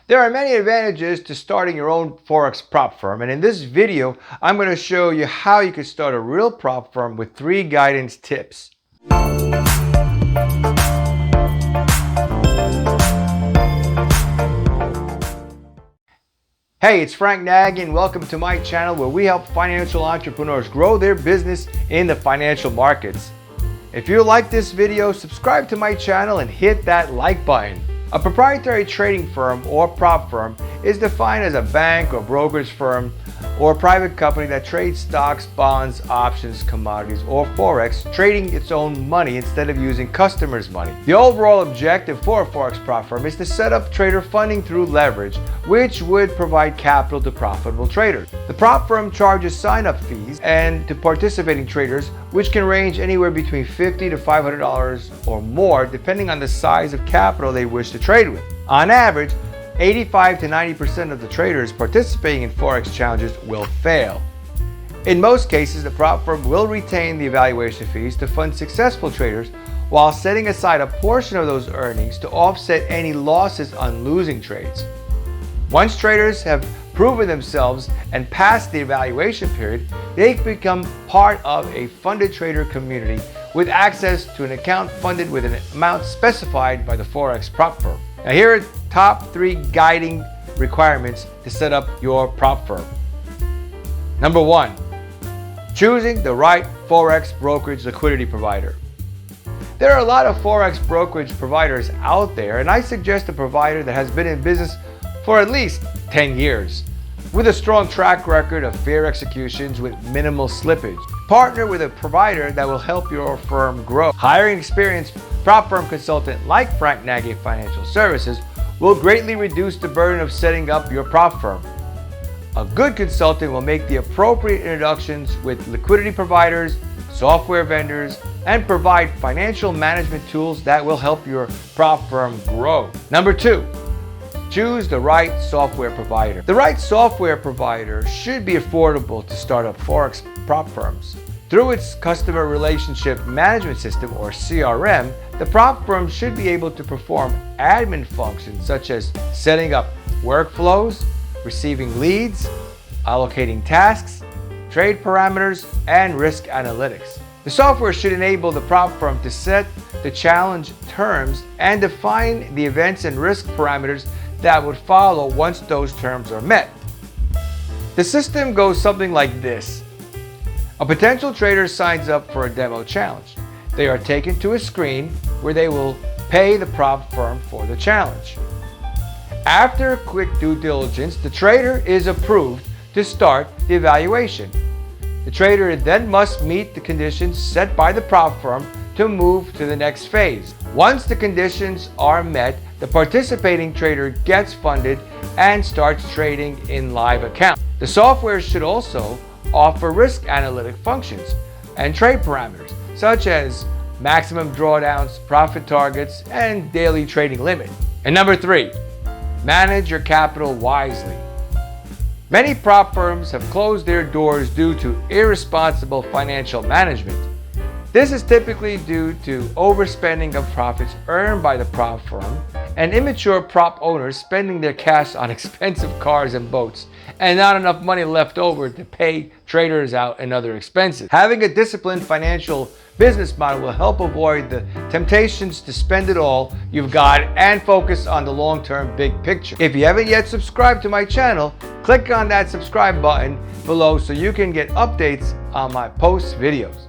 There are many advantages to starting your own Forex prop firm, and in this video, I'm going to show you how you can start a real prop firm with 3 guidance tips. Hey, it's Frank Nagy and welcome to my channel where we help financial entrepreneurs grow their business in the financial markets. If you like this video, subscribe to my channel and hit that like button. A proprietary trading firm or prop firm is defined as a bank or brokerage firm or private company that trades stocks, bonds, options, commodities, or Forex, trading its own money instead of using customers' money. The overall objective for a Forex prop firm is to set up trader funding through leverage, which would provide capital to profitable traders. The prop firm charges sign-up fees and to participating traders, which can range anywhere between $50 to $500 or more, depending on the size of capital they wish to trade with. On average, 85 to 90% of the traders participating in Forex challenges will fail. In most cases, the prop firm will retain the evaluation fees to fund successful traders while setting aside a portion of those earnings to offset any losses on losing trades. Once traders have proven themselves and passed the evaluation period, they become part of a funded trader community with access to an account funded with an amount specified by the Forex prop firm. Now here are top 3 guiding requirements to set up your prop firm. Number 1, choosing the right Forex brokerage liquidity provider. There are a lot of Forex brokerage providers out there, and I suggest a provider that has been in business for at least 10 years, with a strong track record of fair executions with minimal slippage. Partner with a provider that will help your firm grow. Hiring an experienced prop firm consultant like Frank Nagy Financial Services will greatly reduce the burden of setting up your prop firm. A good consultant will make the appropriate introductions with liquidity providers, software vendors, and provide financial management tools that will help your prop firm grow. Number 2, choose the right software provider. The right software provider should be affordable to start up Forex prop firms. Through its customer relationship management system, or CRM, the prop firm should be able to perform admin functions such as setting up workflows, receiving leads, allocating tasks, trade parameters, and risk analytics. The software should enable the prop firm to set the challenge terms and define the events and risk parameters that would follow once those terms are met. The system goes something like this. A potential trader signs up for a demo challenge. They are taken to a screen where they will pay the prop firm for the challenge. After quick due diligence, the trader is approved to start the evaluation. The trader then must meet the conditions set by the prop firm to move to the next phase. Once the conditions are met, the participating trader gets funded and starts trading in live account. The software should also offer risk analytic functions and trade parameters such as maximum drawdowns, profit targets, and daily trading limit. And number 3, manage your capital wisely. Many prop firms have closed their doors due to irresponsible financial management. This is typically due to overspending of profits earned by the prop firm and immature prop owners spending their cash on expensive cars and boats and not enough money left over to pay traders out and other expenses. Having a disciplined financial business model will help avoid the temptations to spend it all you've got and focus on the long-term big picture. If you haven't yet subscribed to my channel, click on that subscribe button below so you can get updates on my post videos.